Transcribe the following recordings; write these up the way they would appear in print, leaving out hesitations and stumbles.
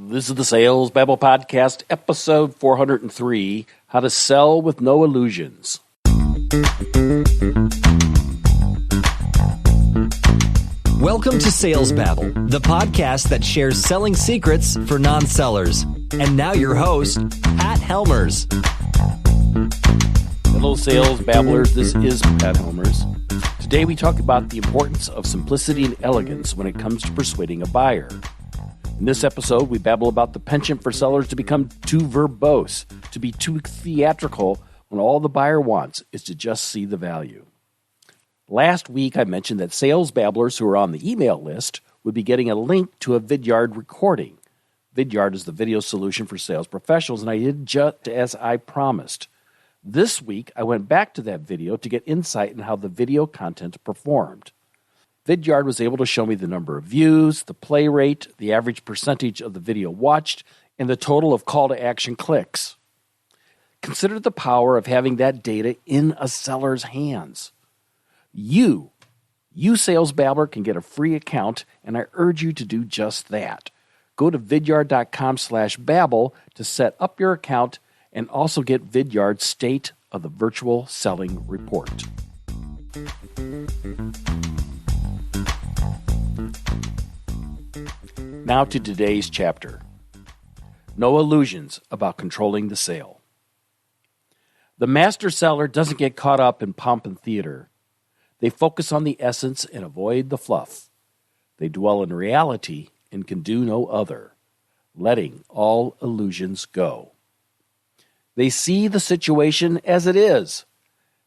This is the Sales Babble Podcast, episode 403, How to Sell with No Illusions. Welcome to Sales Babble, the podcast that shares selling secrets for non-sellers. And now your host, Pat Helmers. Hello, Sales Babblers. This is Pat Helmers. Today we talk about the importance of simplicity and elegance when it comes to persuading a buyer. In this episode, we babble about the penchant for sellers to become too verbose, to be too theatrical when all the buyer wants is to just see the value. Last week, I mentioned that sales babblers who are on the email list would be getting a link to a Vidyard recording. Vidyard is the video solution for sales professionals, and I did just as I promised. This week, I went back to that video to get insight on how the video content performed. Vidyard was able to show me the number of views, the play rate, the average percentage of the video watched, and the total of call to action clicks. Consider the power of having that data in a seller's hands. You sales babbler, can get a free account, and I urge you to do just that. Go to vidyard.com/babble to set up your account and also get Vidyard's State of the Virtual Selling Report. Now to today's chapter. No illusions about controlling the sale. The master seller doesn't get caught up in pomp and theater. They focus on the essence and avoid the fluff. They dwell in reality and can do no other, letting all illusions go. They see the situation as it is.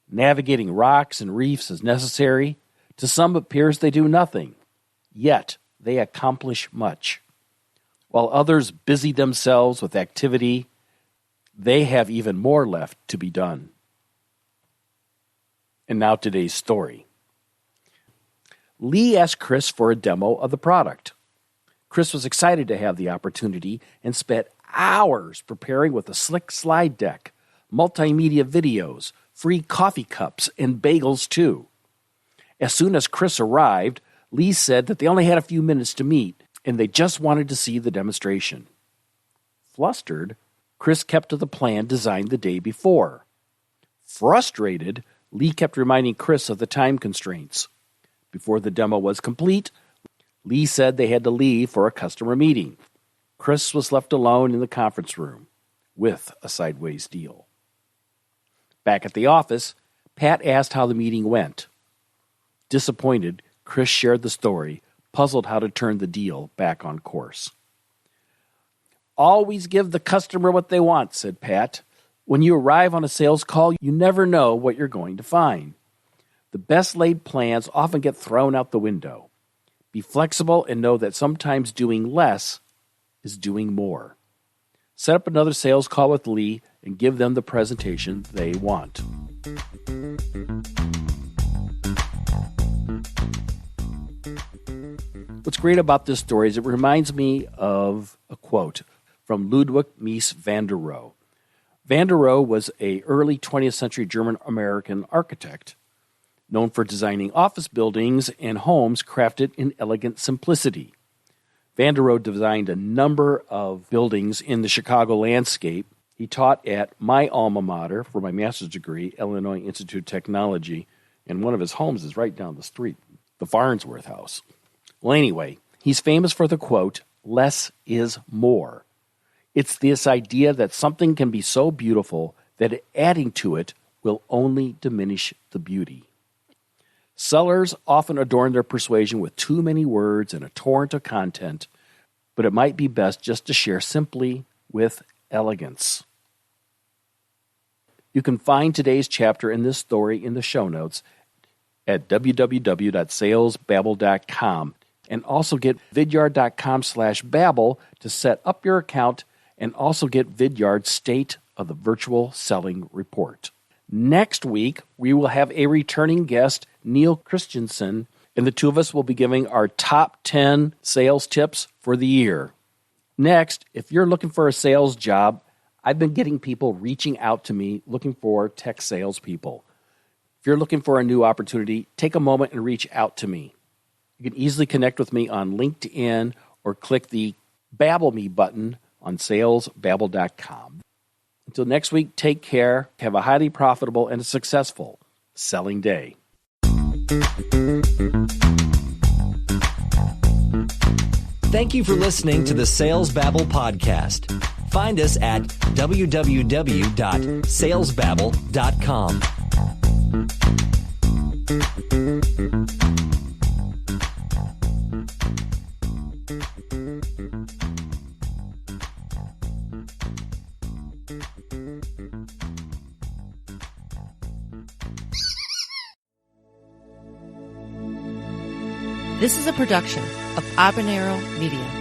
Navigating rocks and reefs as necessary. To some it appears they do nothing. Yet they accomplish much. While others busy themselves with activity, they have even more left to be done. And now today's story. Lee asked Chris for a demo of the product. Chris was excited to have the opportunity and spent hours preparing with a slick slide deck, multimedia videos, free coffee cups, and bagels too. As soon as Chris arrived, Lee said that they only had a few minutes to meet, and they just wanted to see the demonstration. Flustered, Chris kept to the plan designed the day before. Frustrated, Lee kept reminding Chris of the time constraints. Before the demo was complete, Lee said they had to leave for a customer meeting. Chris was left alone in the conference room with a sideways deal. Back at the office, Pat asked how the meeting went. Disappointed, Chris shared the story, puzzled how to turn the deal back on course. Always give the customer what they want, said Pat. When you arrive on a sales call, you never know what you're going to find. The best laid plans often get thrown out the window. Be flexible and know that sometimes doing less is doing more. Set up another sales call with Lee and give them the presentation they want. What's great about this story is it reminds me of a quote from Ludwig van der Rohe. Van der Rohe was an early 20th century German-American architect, known for designing office buildings and homes crafted in elegant simplicity. Van der Rohe designed a number of buildings in the Chicago landscape. He taught at my alma mater for my master's degree, Illinois Institute of Technology, and one of his homes is right down the street, the Farnsworth House. Well, anyway, he's famous for the quote, "Less is more." It's this idea that something can be so beautiful that adding to it will only diminish the beauty. Sellers often adorn their persuasion with too many words and a torrent of content, but it might be best just to share simply with elegance. You can find today's chapter in this story in the show notes at www.salesbabble.com and also get vidyard.com/babble to set up your account and also get Vidyard's State of the Virtual Selling Report. Next week, we will have a returning guest, Neil Christensen, and the two of us will be giving our top 10 sales tips for the year. Next, if you're looking for a sales job, I've been getting people reaching out to me looking for tech salespeople. If you're looking for a new opportunity, take a moment and reach out to me. You can easily connect with me on LinkedIn or click the Babble Me button on salesbabble.com. Until next week, take care. Have a highly profitable and successful selling day. Thank you for listening to the Sales Babble podcast. Find us at www.salesbabble.com. This is a production of Habanero Media.